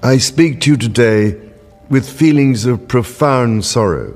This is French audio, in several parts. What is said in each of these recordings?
I speak to you today with feelings of profound sorrow.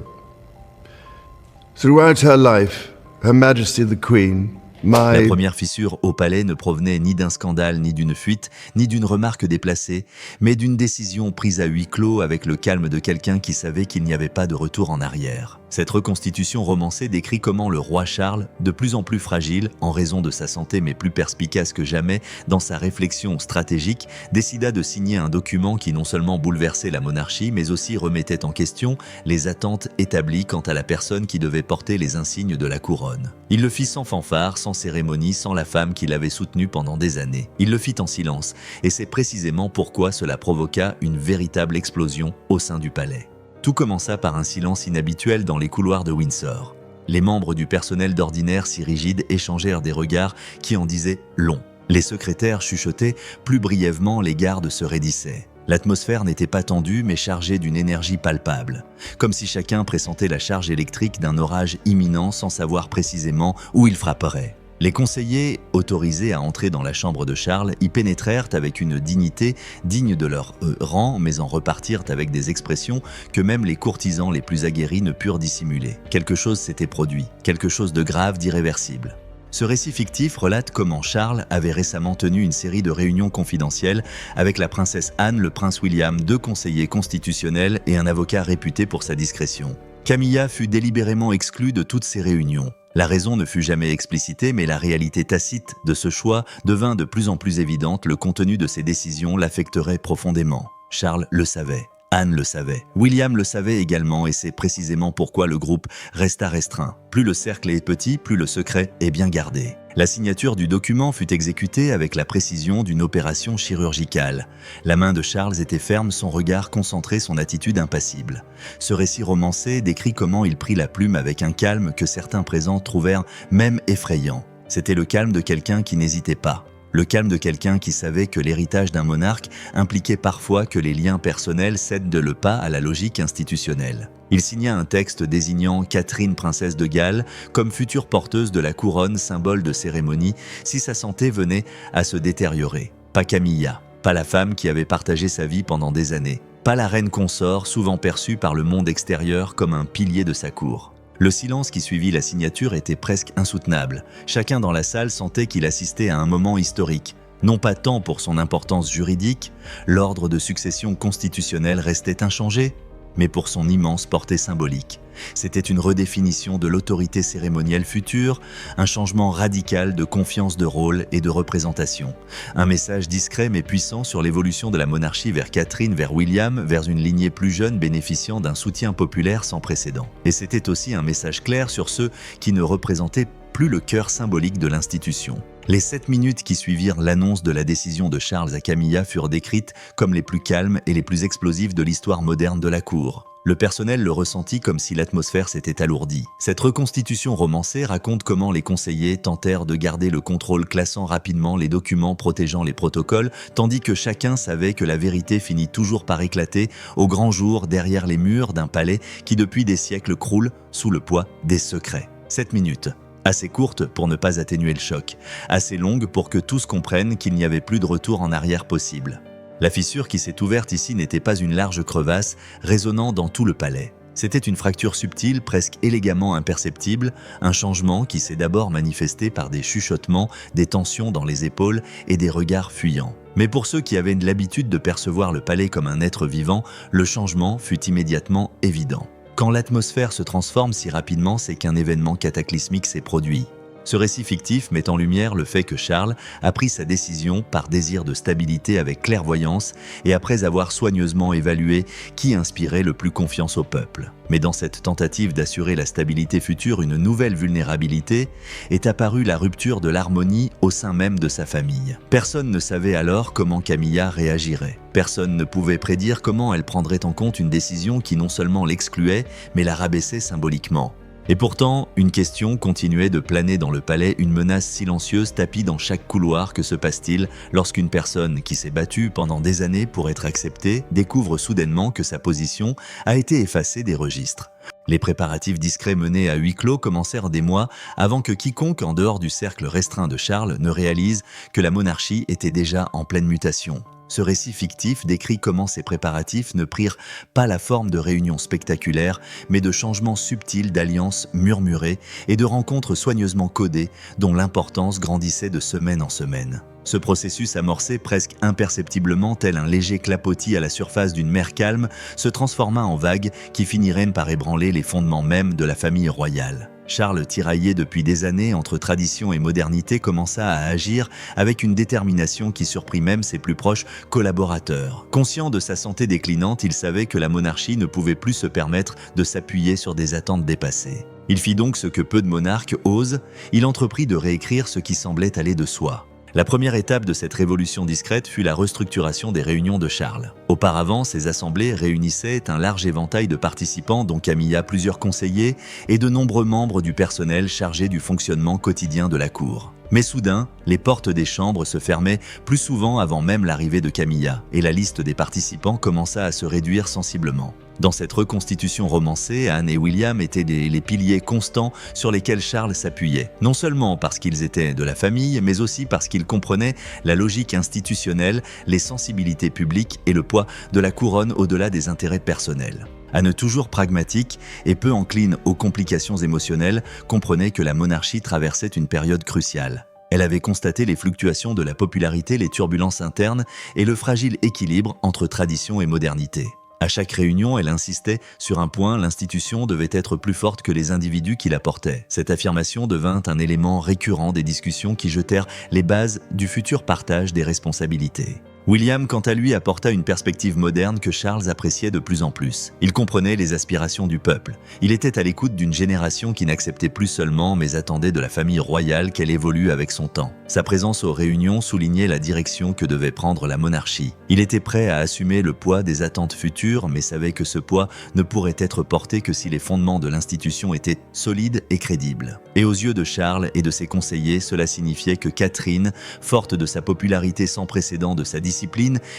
Throughout her life, Her Majesty the Queen, La première fissure au palais ne provenait ni d'un scandale, ni d'une fuite, ni d'une remarque déplacée, mais d'une décision prise à huis clos avec le calme de quelqu'un qui savait qu'il n'y avait pas de retour en arrière. Cette reconstitution romancée décrit comment le roi Charles, de plus en plus fragile en raison de sa santé mais plus perspicace que jamais dans sa réflexion stratégique, décida de signer un document qui non seulement bouleversait la monarchie mais aussi remettait en question les attentes établies quant à la personne qui devait porter les insignes de la couronne. Il le fit sans fanfare, sans cérémonie, sans la femme qui l'avait soutenu pendant des années. Il le fit en silence, et c'est précisément pourquoi cela provoqua une véritable explosion au sein du palais. Tout commença par un silence inhabituel dans les couloirs de Windsor. Les membres du personnel d'ordinaire si rigides échangèrent des regards qui en disaient long. Les secrétaires chuchotaient, plus brièvement les gardes se raidissaient. L'atmosphère n'était pas tendue mais chargée d'une énergie palpable, comme si chacun pressentait la charge électrique d'un orage imminent sans savoir précisément où il frapperait. Les conseillers, autorisés à entrer dans la chambre de Charles, y pénétrèrent avec une dignité digne de leur rang, mais en repartirent avec des expressions que même les courtisans les plus aguerris ne purent dissimuler. Quelque chose s'était produit, quelque chose de grave, d'irréversible. Ce récit fictif relate comment Charles avait récemment tenu une série de réunions confidentielles avec la princesse Anne, le prince William, deux conseillers constitutionnels et un avocat réputé pour sa discrétion. Camilla fut délibérément exclue de toutes ces réunions. La raison ne fut jamais explicitée, mais la réalité tacite de ce choix devint de plus en plus évidente. Le contenu de ses décisions l'affecterait profondément. Charles le savait. Anne le savait. William le savait également, et c'est précisément pourquoi le groupe resta restreint. Plus le cercle est petit, plus le secret est bien gardé. La signature du document fut exécutée avec la précision d'une opération chirurgicale. La main de Charles était ferme, son regard concentré, son attitude impassible. Ce récit romancé décrit comment il prit la plume avec un calme que certains présents trouvèrent même effrayant. C'était le calme de quelqu'un qui n'hésitait pas. Le calme de quelqu'un qui savait que l'héritage d'un monarque impliquait parfois que les liens personnels cèdent le pas à la logique institutionnelle. Il signa un texte désignant Catherine, princesse de Galles, comme future porteuse de la couronne, symbole de cérémonie, si sa santé venait à se détériorer. Pas Camilla, pas la femme qui avait partagé sa vie pendant des années, pas la reine consort, souvent perçue par le monde extérieur comme un pilier de sa cour. Le silence qui suivit la signature était presque insoutenable. Chacun dans la salle sentait qu'il assistait à un moment historique. Non pas tant pour son importance juridique, l'ordre de succession constitutionnelle restait inchangé, mais pour son immense portée symbolique. C'était une redéfinition de l'autorité cérémonielle future, un changement radical de confiance de rôle et de représentation. Un message discret mais puissant sur l'évolution de la monarchie vers Catherine, vers William, vers une lignée plus jeune bénéficiant d'un soutien populaire sans précédent. Et c'était aussi un message clair sur ceux qui ne représentaient plus le cœur symbolique de l'institution. Les 7 minutes qui suivirent l'annonce de la décision de Charles à Camilla furent décrites comme les plus calmes et les plus explosives de l'histoire moderne de la cour. Le personnel le ressentit comme si l'atmosphère s'était alourdie. Cette reconstitution romancée raconte comment les conseillers tentèrent de garder le contrôle, classant rapidement les documents, protégeant les protocoles, tandis que chacun savait que la vérité finit toujours par éclater au grand jour derrière les murs d'un palais qui depuis des siècles croule sous le poids des secrets. 7 minutes. Assez courte pour ne pas atténuer le choc, assez longue pour que tous comprennent qu'il n'y avait plus de retour en arrière possible. La fissure qui s'est ouverte ici n'était pas une large crevasse résonnant dans tout le palais. C'était une fracture subtile, presque élégamment imperceptible, un changement qui s'est d'abord manifesté par des chuchotements, des tensions dans les épaules et des regards fuyants. Mais pour ceux qui avaient l'habitude de percevoir le palais comme un être vivant, le changement fut immédiatement évident. Quand l'atmosphère se transforme si rapidement, c'est qu'un événement cataclysmique s'est produit. Ce récit fictif met en lumière le fait que Charles a pris sa décision par désir de stabilité avec clairvoyance et après avoir soigneusement évalué qui inspirait le plus confiance au peuple. Mais dans cette tentative d'assurer la stabilité future, une nouvelle vulnérabilité est apparue, la rupture de l'harmonie au sein même de sa famille. Personne ne savait alors comment Camilla réagirait. Personne ne pouvait prédire comment elle prendrait en compte une décision qui non seulement l'excluait, mais la rabaissait symboliquement. Et pourtant, une question continuait de planer dans le palais, une menace silencieuse tapie dans chaque couloir. Que se passe-t-il lorsqu'une personne qui s'est battue pendant des années pour être acceptée découvre soudainement que sa position a été effacée des registres? Les préparatifs discrets menés à huis clos commencèrent des mois avant que quiconque en dehors du cercle restreint de Charles ne réalise que la monarchie était déjà en pleine mutation. Ce récit fictif décrit comment ces préparatifs ne prirent pas la forme de réunions spectaculaires, mais de changements subtils d'alliances murmurées et de rencontres soigneusement codées dont l'importance grandissait de semaine en semaine. Ce processus amorcé presque imperceptiblement tel un léger clapotis à la surface d'une mer calme se transforma en vagues qui finiraient par ébranler les fondements mêmes de la famille royale. Charles, tiraillé depuis des années entre tradition et modernité, commença à agir avec une détermination qui surprit même ses plus proches collaborateurs. Conscient de sa santé déclinante, il savait que la monarchie ne pouvait plus se permettre de s'appuyer sur des attentes dépassées. Il fit donc ce que peu de monarques osent, il entreprit de réécrire ce qui semblait aller de soi. La première étape de cette révolution discrète fut la restructuration des réunions de Charles. Auparavant, ces assemblées réunissaient un large éventail de participants dont Camilla, plusieurs conseillers et de nombreux membres du personnel chargés du fonctionnement quotidien de la cour. Mais soudain, les portes des chambres se fermaient plus souvent avant même l'arrivée de Camilla, et la liste des participants commença à se réduire sensiblement. Dans cette reconstitution romancée, Anne et William étaient les piliers constants sur lesquels Charles s'appuyait, non seulement parce qu'ils étaient de la famille, mais aussi parce qu'ils comprenaient la logique institutionnelle, les sensibilités publiques et le poids de la couronne au-delà des intérêts personnels. Anne, toujours pragmatique et peu encline aux complications émotionnelles, comprenait que la monarchie traversait une période cruciale. Elle avait constaté les fluctuations de la popularité, les turbulences internes et le fragile équilibre entre tradition et modernité. À chaque réunion, elle insistait sur un point, l'institution devait être plus forte que les individus qui la portaient. Cette affirmation devint un élément récurrent des discussions qui jetèrent les bases du futur partage des responsabilités. William, quant à lui, apporta une perspective moderne que Charles appréciait de plus en plus. Il comprenait les aspirations du peuple. Il était à l'écoute d'une génération qui n'acceptait plus seulement, mais attendait de la famille royale qu'elle évolue avec son temps. Sa présence aux réunions soulignait la direction que devait prendre la monarchie. Il était prêt à assumer le poids des attentes futures, mais savait que ce poids ne pourrait être porté que si les fondements de l'institution étaient solides et crédibles. Et aux yeux de Charles et de ses conseillers, cela signifiait que Catherine, forte de sa popularité sans précédent, de sa discipline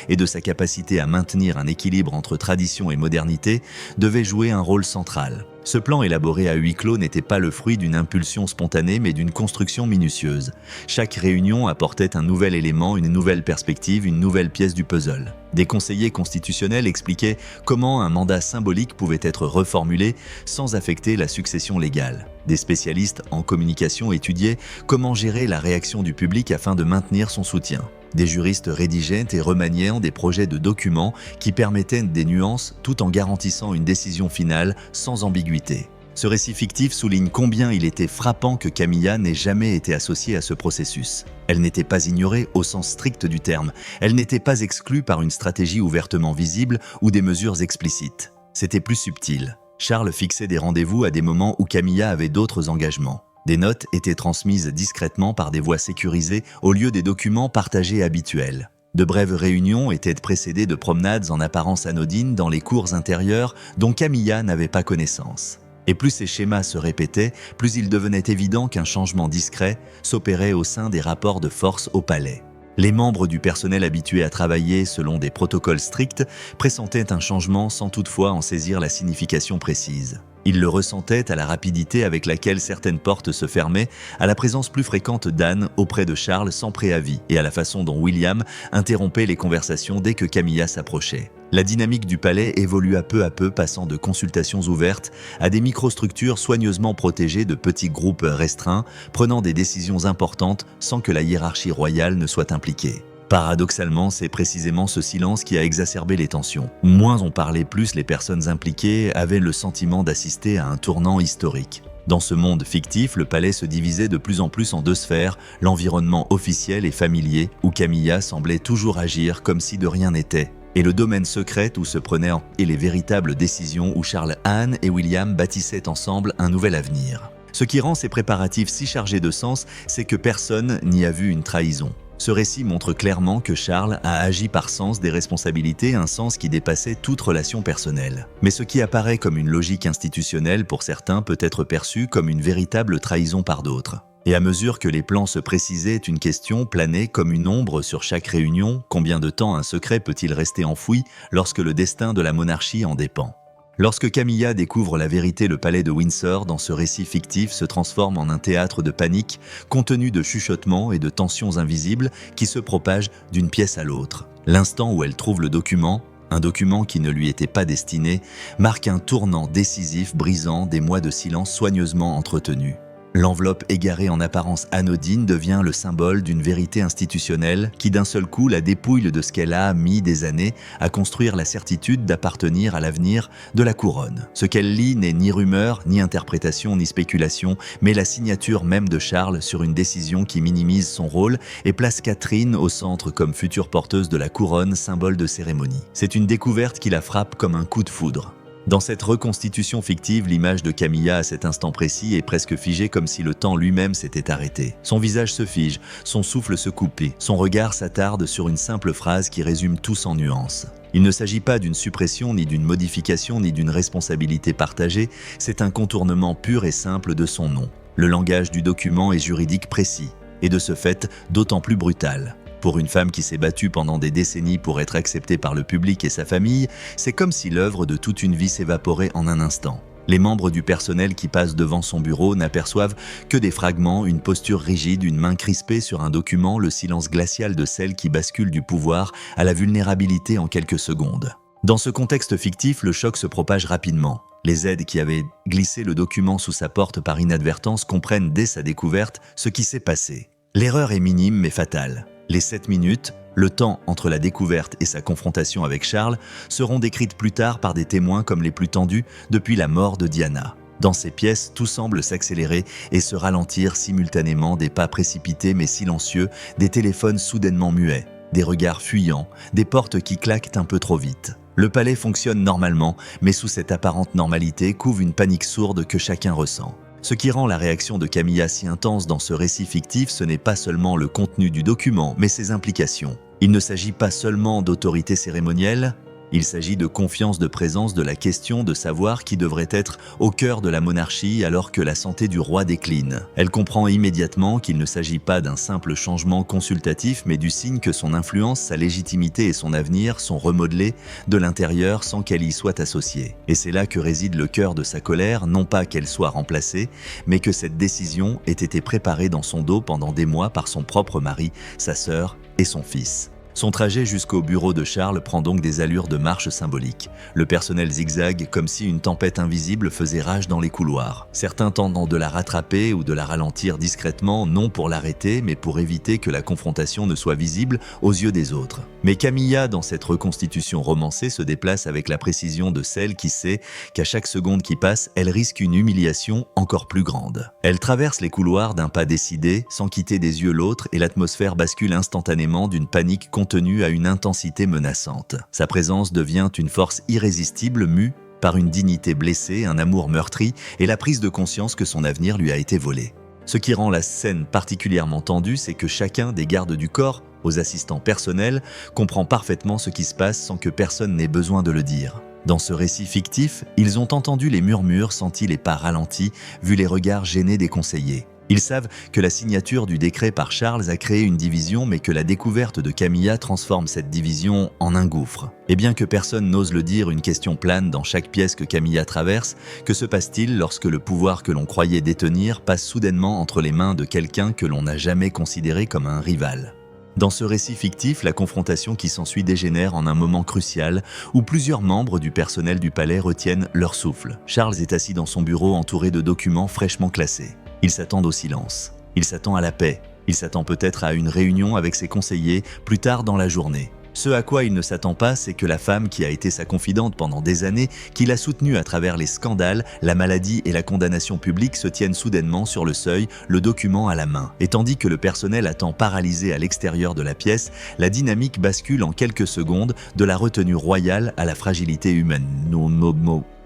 et de sa capacité à maintenir un équilibre entre tradition et modernité, devait jouer un rôle central. Ce plan élaboré à huis clos n'était pas le fruit d'une impulsion spontanée mais d'une construction minutieuse. Chaque réunion apportait un nouvel élément, une nouvelle perspective, une nouvelle pièce du puzzle. Des conseillers constitutionnels expliquaient comment un mandat symbolique pouvait être reformulé sans affecter la succession légale. Des spécialistes en communication étudiaient comment gérer la réaction du public afin de maintenir son soutien. Des juristes rédigeaient et remaniaient des projets de documents qui permettaient des nuances tout en garantissant une décision finale sans ambiguïté. Ce récit fictif souligne combien il était frappant que Camilla n'ait jamais été associée à ce processus. Elle n'était pas ignorée au sens strict du terme, elle n'était pas exclue par une stratégie ouvertement visible ou des mesures explicites. C'était plus subtil. Charles fixait des rendez-vous à des moments où Camilla avait d'autres engagements. Des notes étaient transmises discrètement par des voies sécurisées au lieu des documents partagés habituels. De brèves réunions étaient précédées de promenades en apparence anodines dans les cours intérieures dont Camilla n'avait pas connaissance. Et plus ces schémas se répétaient, plus il devenait évident qu'un changement discret s'opérait au sein des rapports de force au palais. Les membres du personnel habitués à travailler selon des protocoles stricts pressentaient un changement sans toutefois en saisir la signification précise. Ils le ressentaient à la rapidité avec laquelle certaines portes se fermaient, à la présence plus fréquente d'Anne auprès de Charles sans préavis et à la façon dont William interrompait les conversations dès que Camilla s'approchait. La dynamique du palais évolua peu à peu, passant de consultations ouvertes à des microstructures soigneusement protégées de petits groupes restreints, prenant des décisions importantes sans que la hiérarchie royale ne soit impliquée. Paradoxalement, c'est précisément ce silence qui a exacerbé les tensions. Moins on parlait, plus les personnes impliquées avaient le sentiment d'assister à un tournant historique. Dans ce monde fictif, le palais se divisait de plus en plus en deux sphères, l'environnement officiel et familier, où Camilla semblait toujours agir comme si de rien n'était, et le domaine secret où se prenaient les véritables décisions où Charles, Anne et William bâtissaient ensemble un nouvel avenir. Ce qui rend ces préparatifs si chargés de sens, c'est que personne n'y a vu une trahison. Ce récit montre clairement que Charles a agi par sens des responsabilités, un sens qui dépassait toute relation personnelle. Mais ce qui apparaît comme une logique institutionnelle pour certains peut être perçu comme une véritable trahison par d'autres. Et à mesure que les plans se précisaient, une question planait comme une ombre sur chaque réunion. Combien de temps un secret peut-il rester enfoui lorsque le destin de la monarchie en dépend ? Lorsque Camilla découvre la vérité, le palais de Windsor, dans ce récit fictif, se transforme en un théâtre de panique, contenu de chuchotements et de tensions invisibles qui se propagent d'une pièce à l'autre. L'instant où elle trouve le document, un document qui ne lui était pas destiné, marque un tournant décisif brisant des mois de silence soigneusement entretenus. L'enveloppe égarée en apparence anodine devient le symbole d'une vérité institutionnelle qui d'un seul coup la dépouille de ce qu'elle a mis des années à construire la certitude d'appartenir à l'avenir de la couronne. Ce qu'elle lit n'est ni rumeur, ni interprétation, ni spéculation, mais la signature même de Charles sur une décision qui minimise son rôle et place Catherine au centre comme future porteuse de la couronne, symbole de cérémonie. C'est une découverte qui la frappe comme un coup de foudre. Dans cette reconstitution fictive, l'image de Camilla à cet instant précis est presque figée comme si le temps lui-même s'était arrêté. Son visage se fige, son souffle se coupe, son regard s'attarde sur une simple phrase qui résume tout en nuances. Il ne s'agit pas d'une suppression, ni d'une modification, ni d'une responsabilité partagée, c'est un contournement pur et simple de son nom. Le langage du document est juridique précis, et de ce fait, d'autant plus brutal. Pour une femme qui s'est battue pendant des décennies pour être acceptée par le public et sa famille, c'est comme si l'œuvre de toute une vie s'évaporait en un instant. Les membres du personnel qui passent devant son bureau n'aperçoivent que des fragments, une posture rigide, une main crispée sur un document, le silence glacial de celle qui bascule du pouvoir à la vulnérabilité en quelques secondes. Dans ce contexte fictif, le choc se propage rapidement. Les aides qui avaient glissé le document sous sa porte par inadvertance comprennent dès sa découverte ce qui s'est passé. L'erreur est minime mais fatale. Les 7 minutes, le temps entre la découverte et sa confrontation avec Charles, seront décrites plus tard par des témoins comme les plus tendus depuis la mort de Diana. Dans ces pièces, tout semble s'accélérer et se ralentir simultanément, des pas précipités mais silencieux, des téléphones soudainement muets, des regards fuyants, des portes qui claquent un peu trop vite. Le palais fonctionne normalement, mais sous cette apparente normalité couve une panique sourde que chacun ressent. Ce qui rend la réaction de Camilla si intense dans ce récit fictif, ce n'est pas seulement le contenu du document, mais ses implications. Il ne s'agit pas seulement d'autorité cérémonielle, il s'agit de confiance, de présence, de la question de savoir qui devrait être au cœur de la monarchie alors que la santé du roi décline. Elle comprend immédiatement qu'il ne s'agit pas d'un simple changement consultatif, mais du signe que son influence, sa légitimité et son avenir sont remodelés de l'intérieur sans qu'elle y soit associée. Et c'est là que réside le cœur de sa colère, non pas qu'elle soit remplacée, mais que cette décision ait été préparée dans son dos pendant des mois par son propre mari, sa sœur et son fils. Son trajet jusqu'au bureau de Charles prend donc des allures de marche symbolique. Le personnel zigzague comme si une tempête invisible faisait rage dans les couloirs. Certains tentent de la rattraper ou de la ralentir discrètement, non pour l'arrêter, mais pour éviter que la confrontation ne soit visible aux yeux des autres. Mais Camilla, dans cette reconstitution romancée, se déplace avec la précision de celle qui sait qu'à chaque seconde qui passe, elle risque une humiliation encore plus grande. Elle traverse les couloirs d'un pas décidé, sans quitter des yeux l'autre, et l'atmosphère bascule instantanément d'une panique contenue à une intensité menaçante. Sa présence devient une force irrésistible, mue par une dignité blessée, un amour meurtri et la prise de conscience que son avenir lui a été volé. Ce qui rend la scène particulièrement tendue, c'est que chacun des gardes du corps, aux assistants personnels, comprend parfaitement ce qui se passe sans que personne n'ait besoin de le dire. Dans ce récit fictif, ils ont entendu les murmures, senti les pas ralentis, vu les regards gênés des conseillers. Ils savent que la signature du décret par Charles a créé une division, mais que la découverte de Camilla transforme cette division en un gouffre. Et bien que personne n'ose le dire, une question plane dans chaque pièce que Camilla traverse. Que se passe-t-il lorsque le pouvoir que l'on croyait détenir passe soudainement entre les mains de quelqu'un que l'on n'a jamais considéré comme un rival ? Dans ce récit fictif, la confrontation qui s'ensuit dégénère en un moment crucial où plusieurs membres du personnel du palais retiennent leur souffle. Charles est assis dans son bureau entouré de documents fraîchement classés. Il s'attend au silence, il s'attend à la paix, il s'attend peut-être à une réunion avec ses conseillers plus tard dans la journée. Ce à quoi il ne s'attend pas, c'est que la femme qui a été sa confidente pendant des années, qui l'a soutenue à travers les scandales, la maladie et la condamnation publique se tienne soudainement sur le seuil, le document à la main. Et tandis que le personnel attend paralysé à l'extérieur de la pièce, la dynamique bascule en quelques secondes de la retenue royale à la fragilité humaine.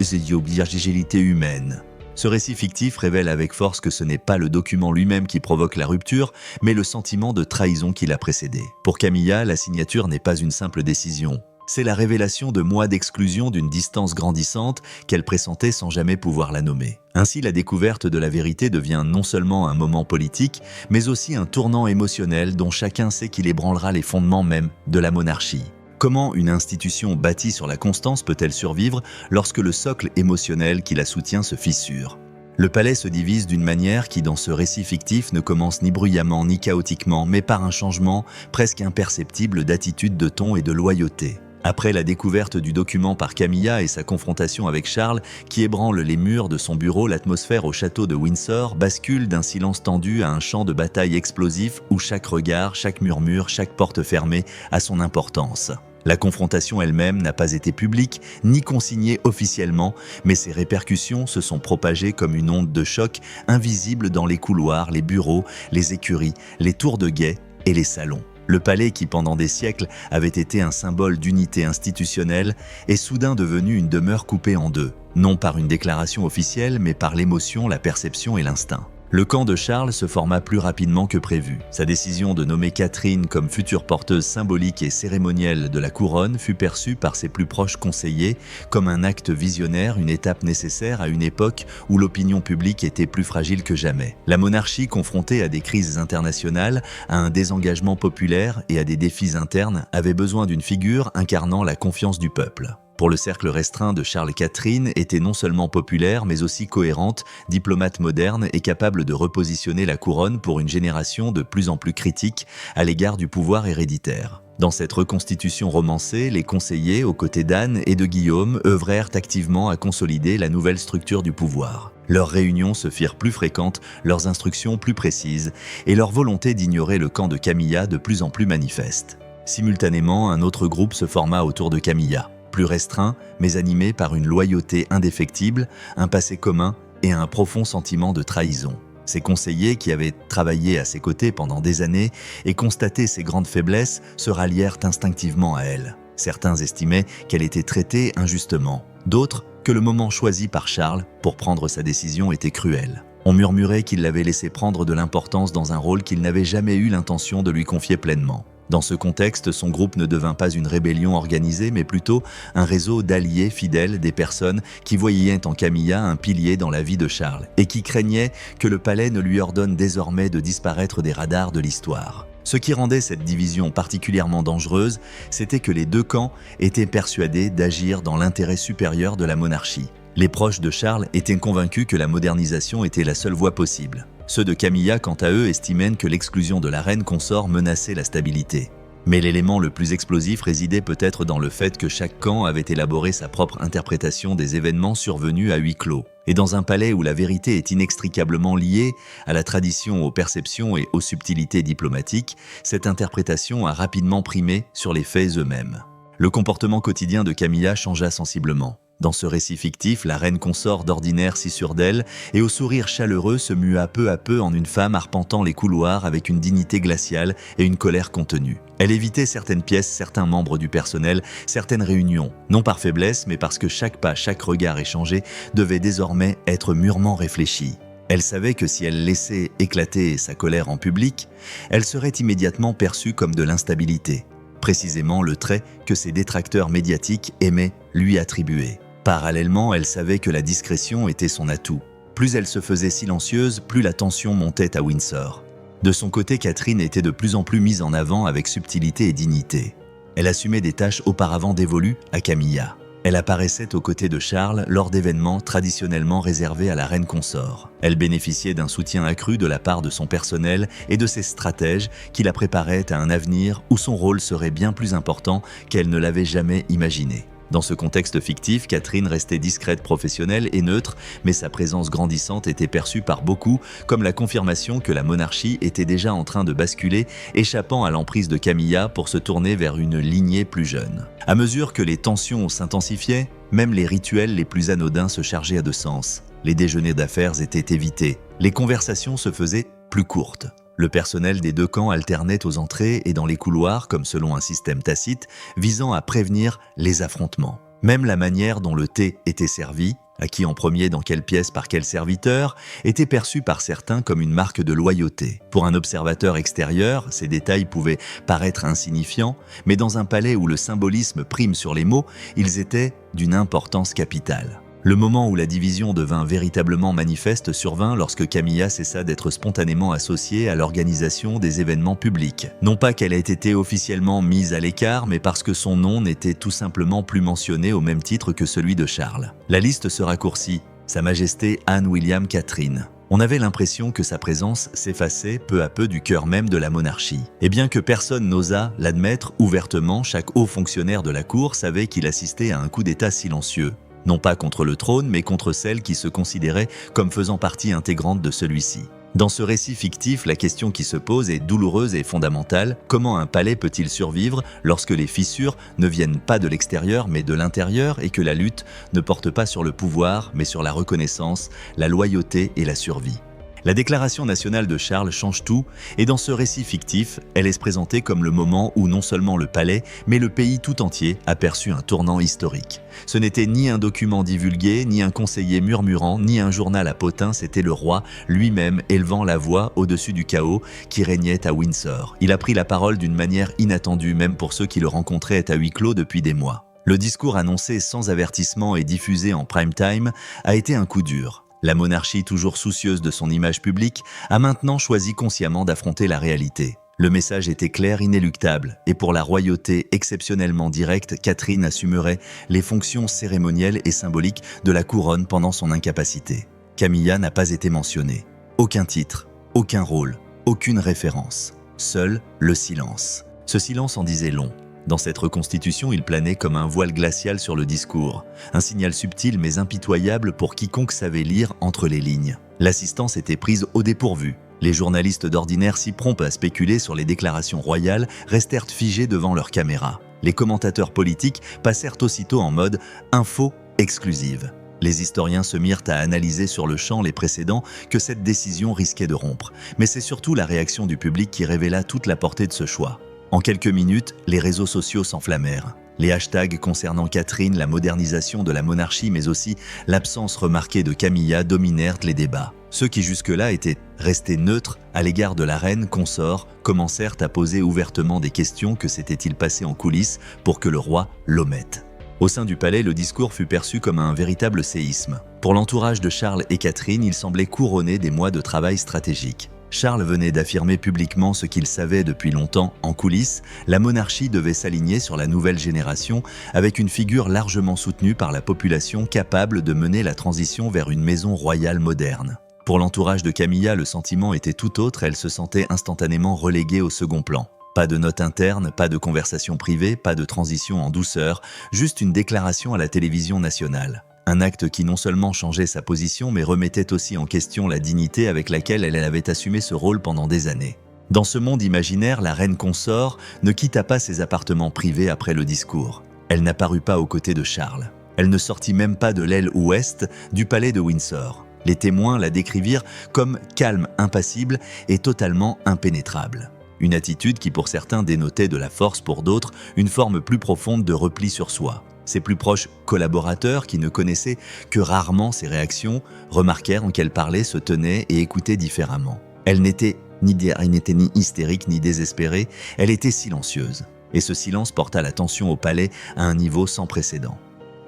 Fragilité humaine. Ce récit fictif révèle avec force que ce n'est pas le document lui-même qui provoque la rupture, mais le sentiment de trahison qui l'a précédé. Pour Camilla, la signature n'est pas une simple décision. C'est la révélation de mois d'exclusion d'une distance grandissante qu'elle pressentait sans jamais pouvoir la nommer. Ainsi, la découverte de la vérité devient non seulement un moment politique, mais aussi un tournant émotionnel dont chacun sait qu'il ébranlera les fondements même de la monarchie. Comment une institution bâtie sur la constance peut-elle survivre lorsque le socle émotionnel qui la soutient se fissure ? Le palais se divise d'une manière qui, dans ce récit fictif, ne commence ni bruyamment ni chaotiquement, mais par un changement presque imperceptible d'attitude, de ton et de loyauté. Après la découverte du document par Camilla et sa confrontation avec Charles, qui ébranle les murs de son bureau, l'atmosphère au château de Windsor bascule d'un silence tendu à un champ de bataille explosif où chaque regard, chaque murmure, chaque porte fermée a son importance. La confrontation elle-même n'a pas été publique, ni consignée officiellement, mais ses répercussions se sont propagées comme une onde de choc invisible dans les couloirs, les bureaux, les écuries, les tours de guet et les salons. Le palais qui, pendant des siècles, avait été un symbole d'unité institutionnelle, est soudain devenu une demeure coupée en deux, non par une déclaration officielle, mais par l'émotion, la perception et l'instinct. Le camp de Charles se forma plus rapidement que prévu. Sa décision de nommer Catherine comme future porteuse symbolique et cérémonielle de la couronne fut perçue par ses plus proches conseillers comme un acte visionnaire, une étape nécessaire à une époque où l'opinion publique était plus fragile que jamais. La monarchie, confrontée à des crises internationales, à un désengagement populaire et à des défis internes, avait besoin d'une figure incarnant la confiance du peuple. Pour le cercle restreint de Charles, Catherine était non seulement populaire, mais aussi cohérente, diplomate moderne et capable de repositionner la couronne pour une génération de plus en plus critique à l'égard du pouvoir héréditaire. Dans cette reconstitution romancée, les conseillers, aux côtés d'Anne et de Guillaume, œuvrèrent activement à consolider la nouvelle structure du pouvoir. Leurs réunions se firent plus fréquentes, leurs instructions plus précises, et leur volonté d'ignorer le camp de Camilla de plus en plus manifeste. Simultanément, un autre groupe se forma autour de Camilla. Plus restreint, mais animé par une loyauté indéfectible, un passé commun et un profond sentiment de trahison. Ses conseillers, qui avaient travaillé à ses côtés pendant des années et constaté ses grandes faiblesses, se rallièrent instinctivement à elle. Certains estimaient qu'elle était traitée injustement, d'autres que le moment choisi par Charles pour prendre sa décision était cruel. On murmurait qu'il l'avait laissé prendre de l'importance dans un rôle qu'il n'avait jamais eu l'intention de lui confier pleinement. Dans ce contexte, son groupe ne devint pas une rébellion organisée, mais plutôt un réseau d'alliés fidèles, des personnes qui voyaient en Camilla un pilier dans la vie de Charles et qui craignaient que le palais ne lui ordonne désormais de disparaître des radars de l'histoire. Ce qui rendait cette division particulièrement dangereuse, c'était que les deux camps étaient persuadés d'agir dans l'intérêt supérieur de la monarchie. Les proches de Charles étaient convaincus que la modernisation était la seule voie possible. Ceux de Camilla, quant à eux, estimaient que l'exclusion de la reine consort menaçait la stabilité. Mais l'élément le plus explosif résidait peut-être dans le fait que chaque camp avait élaboré sa propre interprétation des événements survenus à huis clos. Et dans un palais où la vérité est inextricablement liée à la tradition, aux perceptions et aux subtilités diplomatiques, cette interprétation a rapidement primé sur les faits eux-mêmes. Le comportement quotidien de Camilla changea sensiblement. Dans ce récit fictif, la reine consort d'ordinaire si sûre d'elle et au sourire chaleureux se mua peu à peu en une femme arpentant les couloirs avec une dignité glaciale et une colère contenue. Elle évitait certaines pièces, certains membres du personnel, certaines réunions, non par faiblesse mais parce que chaque pas, chaque regard échangé devait désormais être mûrement réfléchi. Elle savait que si elle laissait éclater sa colère en public, elle serait immédiatement perçue comme de l'instabilité, précisément le trait que ses détracteurs médiatiques aimaient lui attribuer. Parallèlement, elle savait que la discrétion était son atout. Plus elle se faisait silencieuse, plus la tension montait à Windsor. De son côté, Catherine était de plus en plus mise en avant avec subtilité et dignité. Elle assumait des tâches auparavant dévolues à Camilla. Elle apparaissait aux côtés de Charles lors d'événements traditionnellement réservés à la reine consort. Elle bénéficiait d'un soutien accru de la part de son personnel et de ses stratèges qui la préparaient à un avenir où son rôle serait bien plus important qu'elle ne l'avait jamais imaginé. Dans ce contexte fictif, Catherine restait discrète, professionnelle et neutre, mais sa présence grandissante était perçue par beaucoup comme la confirmation que la monarchie était déjà en train de basculer, échappant à l'emprise de Camilla pour se tourner vers une lignée plus jeune. À mesure que les tensions s'intensifiaient, même les rituels les plus anodins se chargeaient de sens. Les déjeuners d'affaires étaient évités. Les conversations se faisaient plus courtes. Le personnel des deux camps alternait aux entrées et dans les couloirs comme selon un système tacite visant à prévenir les affrontements. Même la manière dont le thé était servi, à qui en premier dans quelle pièce par quel serviteur, était perçue par certains comme une marque de loyauté. Pour un observateur extérieur, ces détails pouvaient paraître insignifiants, mais dans un palais où le symbolisme prime sur les mots, ils étaient d'une importance capitale. Le moment où la division devint véritablement manifeste survint lorsque Camilla cessa d'être spontanément associée à l'organisation des événements publics. Non pas qu'elle ait été officiellement mise à l'écart, mais parce que son nom n'était tout simplement plus mentionné au même titre que celui de Charles. La liste se raccourcit. Sa Majesté Anne William Catherine. On avait l'impression que sa présence s'effaçait peu à peu du cœur même de la monarchie. Et bien que personne n'osât l'admettre ouvertement, chaque haut fonctionnaire de la cour savait qu'il assistait à un coup d'État silencieux. Non pas contre le trône, mais contre celle qui se considérait comme faisant partie intégrante de celui-ci. Dans ce récit fictif, la question qui se pose est douloureuse et fondamentale. Comment un palais peut-il survivre lorsque les fissures ne viennent pas de l'extérieur mais de l'intérieur et que la lutte ne porte pas sur le pouvoir mais sur la reconnaissance, la loyauté et la survie? La déclaration nationale de Charles change tout et dans ce récit fictif, elle est présentée comme le moment où non seulement le palais, mais le pays tout entier aperçut un tournant historique. Ce n'était ni un document divulgué, ni un conseiller murmurant, ni un journal à potins, c'était le roi lui-même élevant la voix au-dessus du chaos qui régnait à Windsor. Il a pris la parole d'une manière inattendue, même pour ceux qui le rencontraient à huis clos depuis des mois. Le discours annoncé sans avertissement et diffusé en prime time a été un coup dur. La monarchie, toujours soucieuse de son image publique, a maintenant choisi consciemment d'affronter la réalité. Le message était clair, inéluctable, et pour la royauté exceptionnellement directe, Catherine assumerait les fonctions cérémonielles et symboliques de la couronne pendant son incapacité. Camilla n'a pas été mentionnée. Aucun titre, aucun rôle, aucune référence. Seul le silence. Ce silence en disait long. Dans cette reconstitution, il planait comme un voile glacial sur le discours, un signal subtil mais impitoyable pour quiconque savait lire entre les lignes. L'assistance était prise au dépourvu. Les journalistes d'ordinaire si prompts à spéculer sur les déclarations royales restèrent figés devant leurs caméras. Les commentateurs politiques passèrent aussitôt en mode « info exclusive ». Les historiens se mirent à analyser sur le champ les précédents que cette décision risquait de rompre. Mais c'est surtout la réaction du public qui révéla toute la portée de ce choix. En quelques minutes, les réseaux sociaux s'enflammèrent. Les hashtags concernant Catherine, la modernisation de la monarchie, mais aussi l'absence remarquée de Camilla dominèrent les débats. Ceux qui jusque-là étaient restés neutres à l'égard de la reine consort commencèrent à poser ouvertement des questions. Que s'était-il passé en coulisses pour que le roi l'omette? Au sein du palais, le discours fut perçu comme un véritable séisme. Pour l'entourage de Charles et Catherine, il semblait couronner des mois de travail stratégique. Charles venait d'affirmer publiquement ce qu'il savait depuis longtemps en coulisses, la monarchie devait s'aligner sur la nouvelle génération avec une figure largement soutenue par la population capable de mener la transition vers une maison royale moderne. Pour l'entourage de Camilla, le sentiment était tout autre, elle se sentait instantanément reléguée au second plan. Pas de notes internes, pas de conversation privée, pas de transition en douceur, juste une déclaration à la télévision nationale. Un acte qui non seulement changeait sa position, mais remettait aussi en question la dignité avec laquelle elle avait assumé ce rôle pendant des années. Dans ce monde imaginaire, la reine consort ne quitta pas ses appartements privés après le discours. Elle n'apparut pas aux côtés de Charles. Elle ne sortit même pas de l'aile ouest du palais de Windsor. Les témoins la décrivirent comme calme, impassible et totalement impénétrable. Une attitude qui pour certains dénotait de la force, pour d'autres une forme plus profonde de repli sur soi. Ses plus proches collaborateurs, qui ne connaissaient que rarement ses réactions, remarquèrent qu'elle parlait, se tenait et écoutait différemment. Elle n'était ni hystérique ni désespérée, elle était silencieuse. Et ce silence porta la tension au palais à un niveau sans précédent.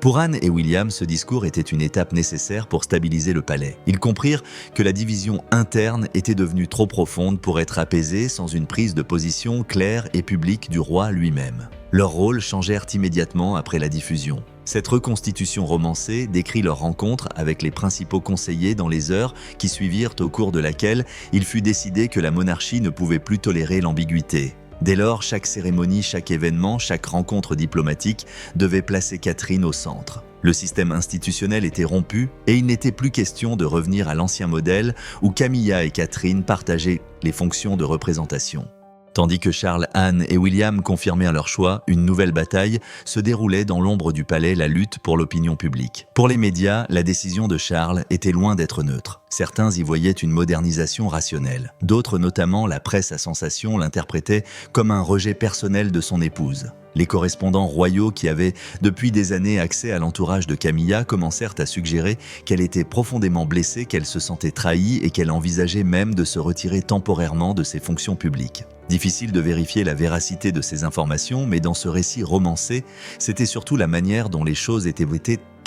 Pour Anne et William, ce discours était une étape nécessaire pour stabiliser le palais. Ils comprirent que la division interne était devenue trop profonde pour être apaisée sans une prise de position claire et publique du roi lui-même. Leurs rôles changèrent immédiatement après la diffusion. Cette reconstitution romancée décrit leur rencontre avec les principaux conseillers dans les heures qui suivirent, au cours de laquelle il fut décidé que la monarchie ne pouvait plus tolérer l'ambiguïté. Dès lors, chaque cérémonie, chaque événement, chaque rencontre diplomatique devait placer Catherine au centre. Le système institutionnel était rompu et il n'était plus question de revenir à l'ancien modèle où Camilla et Catherine partageaient les fonctions de représentation. Tandis que Charles, Anne et William confirmèrent leur choix, une nouvelle bataille se déroulait dans l'ombre du palais, la lutte pour l'opinion publique. Pour les médias, la décision de Charles était loin d'être neutre. Certains y voyaient une modernisation rationnelle. D'autres, notamment la presse à sensation, l'interprétaient comme un rejet personnel de son épouse. Les correspondants royaux qui avaient depuis des années accès à l'entourage de Camilla commencèrent à suggérer qu'elle était profondément blessée, qu'elle se sentait trahie et qu'elle envisageait même de se retirer temporairement de ses fonctions publiques. Difficile de vérifier la véracité de ces informations, mais dans ce récit romancé, c'était surtout la manière dont les choses étaient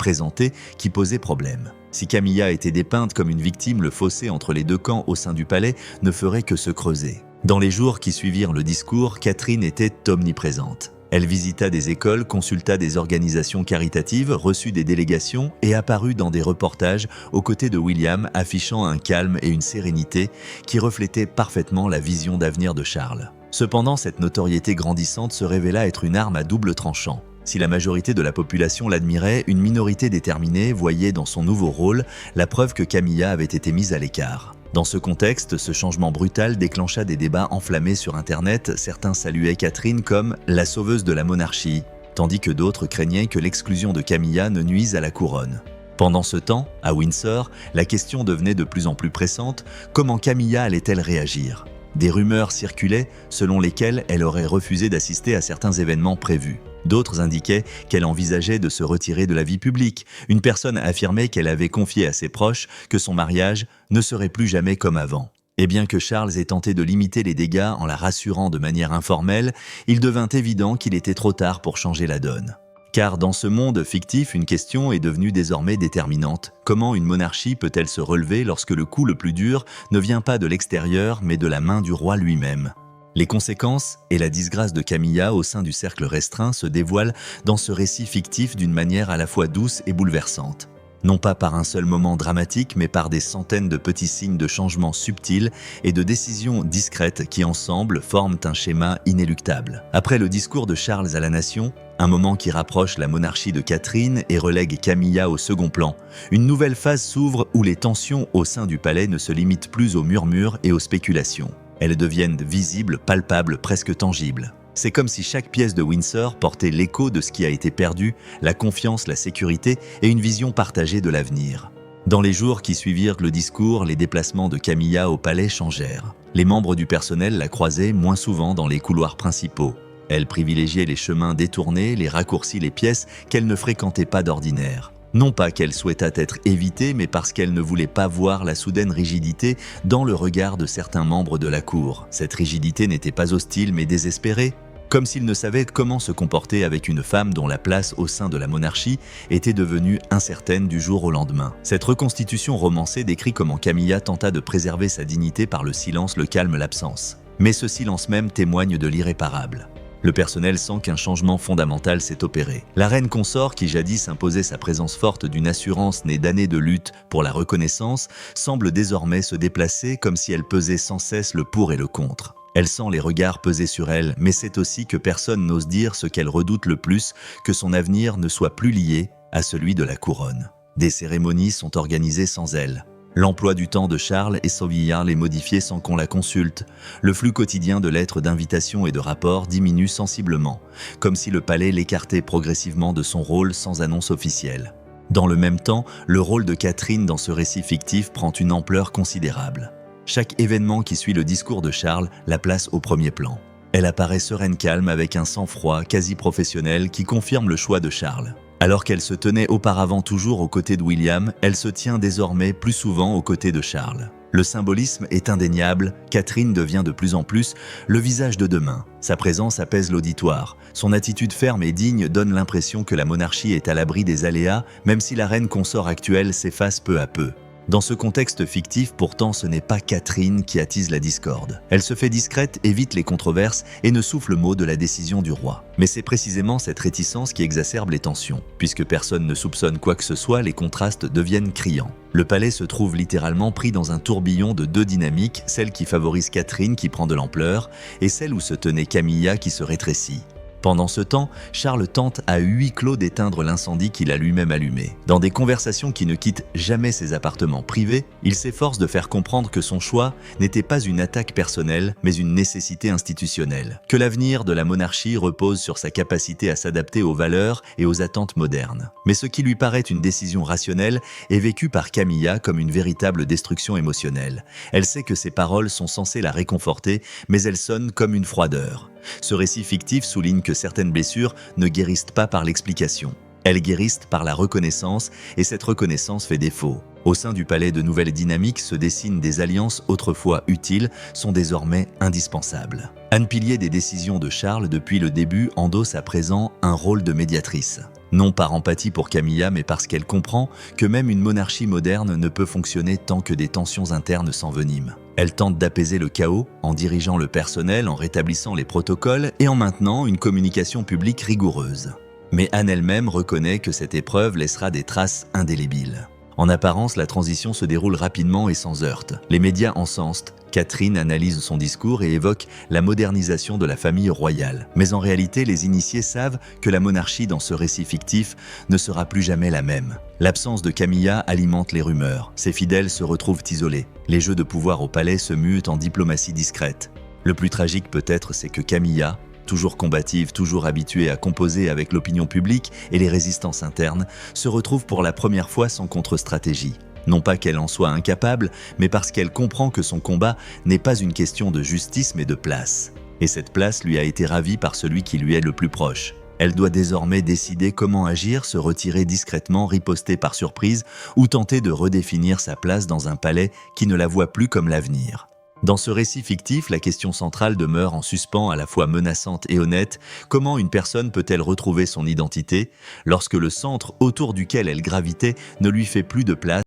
présenté qui posait problème. Si Camilla était dépeinte comme une victime, le fossé entre les deux camps au sein du palais ne ferait que se creuser. Dans les jours qui suivirent le discours, Catherine était omniprésente. Elle visita des écoles, consulta des organisations caritatives, reçut des délégations et apparut dans des reportages aux côtés de William, affichant un calme et une sérénité qui reflétaient parfaitement la vision d'avenir de Charles. Cependant, cette notoriété grandissante se révéla être une arme à double tranchant. Si la majorité de la population l'admirait, une minorité déterminée voyait dans son nouveau rôle la preuve que Camilla avait été mise à l'écart. Dans ce contexte, ce changement brutal déclencha des débats enflammés sur Internet. Certains saluaient Catherine comme « la sauveuse de la monarchie », tandis que d'autres craignaient que l'exclusion de Camilla ne nuise à la couronne. Pendant ce temps, à Windsor, la question devenait de plus en plus pressante. Comment Camilla allait-elle réagir ? Des rumeurs circulaient selon lesquelles elle aurait refusé d'assister à certains événements prévus. D'autres indiquaient qu'elle envisageait de se retirer de la vie publique. Une personne affirmait qu'elle avait confié à ses proches que son mariage ne serait plus jamais comme avant. Et bien que Charles ait tenté de limiter les dégâts en la rassurant de manière informelle, il devint évident qu'il était trop tard pour changer la donne. Car dans ce monde fictif, une question est devenue désormais déterminante. Comment une monarchie peut-elle se relever lorsque le coup le plus dur ne vient pas de l'extérieur, mais de la main du roi lui-même ? Les conséquences et la disgrâce de Camilla au sein du cercle restreint se dévoilent dans ce récit fictif d'une manière à la fois douce et bouleversante. Non pas par un seul moment dramatique, mais par des centaines de petits signes de changements subtils et de décisions discrètes qui ensemble forment un schéma inéluctable. Après le discours de Charles à la nation, un moment qui rapproche la monarchie de Catherine et relègue Camilla au second plan, une nouvelle phase s'ouvre où les tensions au sein du palais ne se limitent plus aux murmures et aux spéculations. Elles deviennent visibles, palpables, presque tangibles. C'est comme si chaque pièce de Windsor portait l'écho de ce qui a été perdu, la confiance, la sécurité et une vision partagée de l'avenir. Dans les jours qui suivirent le discours, les déplacements de Camilla au palais changèrent. Les membres du personnel la croisaient moins souvent dans les couloirs principaux. Elle privilégiait les chemins détournés, les raccourcis, les pièces qu'elle ne fréquentait pas d'ordinaire. Non pas qu'elle souhaitât être évitée, mais parce qu'elle ne voulait pas voir la soudaine rigidité dans le regard de certains membres de la cour. Cette rigidité n'était pas hostile, mais désespérée, comme s'ils ne savaient comment se comporter avec une femme dont la place au sein de la monarchie était devenue incertaine du jour au lendemain. Cette reconstitution romancée décrit comment Camilla tenta de préserver sa dignité par le silence, le calme, l'absence. Mais ce silence même témoigne de l'irréparable. Le personnel sent qu'un changement fondamental s'est opéré. La reine consort, qui jadis imposait sa présence forte d'une assurance née d'années de lutte pour la reconnaissance, semble désormais se déplacer comme si elle pesait sans cesse le pour et le contre. Elle sent les regards peser sur elle, mais c'est aussi que personne n'ose dire ce qu'elle redoute le plus, que son avenir ne soit plus lié à celui de la couronne. Des cérémonies sont organisées sans elle. L'emploi du temps de Charles et Sauvillard les modifié sans qu'on la consulte. Le flux quotidien de lettres d'invitation et de rapports diminue sensiblement, comme si le palais l'écartait progressivement de son rôle sans annonce officielle. Dans le même temps, le rôle de Catherine dans ce récit fictif prend une ampleur considérable. Chaque événement qui suit le discours de Charles la place au premier plan. Elle apparaît sereine calme avec un sang-froid quasi professionnel qui confirme le choix de Charles. Alors qu'elle se tenait auparavant toujours aux côtés de William, elle se tient désormais plus souvent aux côtés de Charles. Le symbolisme est indéniable, Catherine devient de plus en plus le visage de demain. Sa présence apaise l'auditoire. Son attitude ferme et digne donne l'impression que la monarchie est à l'abri des aléas, même si la reine consort actuelle s'efface peu à peu. Dans ce contexte fictif, pourtant, ce n'est pas Catherine qui attise la discorde. Elle se fait discrète, évite les controverses et ne souffle mot de la décision du roi. Mais c'est précisément cette réticence qui exacerbe les tensions. Puisque personne ne soupçonne quoi que ce soit, les contrastes deviennent criants. Le palais se trouve littéralement pris dans un tourbillon de deux dynamiques, celle qui favorise Catherine qui prend de l'ampleur et celle où se tenait Camilla qui se rétrécit. Pendant ce temps, Charles tente à huis clos d'éteindre l'incendie qu'il a lui-même allumé. Dans des conversations qui ne quittent jamais ses appartements privés, il s'efforce de faire comprendre que son choix n'était pas une attaque personnelle, mais une nécessité institutionnelle. Que l'avenir de la monarchie repose sur sa capacité à s'adapter aux valeurs et aux attentes modernes. Mais ce qui lui paraît une décision rationnelle est vécu par Camilla comme une véritable destruction émotionnelle. Elle sait que ses paroles sont censées la réconforter, mais elles sonnent comme une froideur. Ce récit fictif souligne que certaines blessures ne guérissent pas par l'explication. Elles guérissent par la reconnaissance et cette reconnaissance fait défaut. Au sein du palais, de nouvelles dynamiques se dessinent, des alliances autrefois utiles sont désormais indispensables. Anne Pilier des décisions de Charles depuis le début endosse à présent un rôle de médiatrice. Non par empathie pour Camilla, mais parce qu'elle comprend que même une monarchie moderne ne peut fonctionner tant que des tensions internes s'enveniment. Elle tente d'apaiser le chaos en dirigeant le personnel, en rétablissant les protocoles et en maintenant une communication publique rigoureuse. Mais Anne elle-même reconnaît que cette épreuve laissera des traces indélébiles. En apparence, la transition se déroule rapidement et sans heurts. Les médias encensent. Catherine analyse son discours et évoque la modernisation de la famille royale. Mais en réalité, les initiés savent que la monarchie dans ce récit fictif ne sera plus jamais la même. L'absence de Camilla alimente les rumeurs. Ses fidèles se retrouvent isolés. Les jeux de pouvoir au palais se mutent en diplomatie discrète. Le plus tragique peut-être, c'est que Camilla, toujours combative, toujours habituée à composer avec l'opinion publique et les résistances internes, se retrouve pour la première fois sans contre-stratégie. Non pas qu'elle en soit incapable, mais parce qu'elle comprend que son combat n'est pas une question de justice mais de place. Et cette place lui a été ravie par celui qui lui est le plus proche. Elle doit désormais décider comment agir, se retirer discrètement, riposter par surprise ou tenter de redéfinir sa place dans un palais qui ne la voit plus comme l'avenir. Dans ce récit fictif, la question centrale demeure en suspens, à la fois menaçante et honnête. Comment une personne peut-elle retrouver son identité lorsque le centre autour duquel elle gravitait ne lui fait plus de place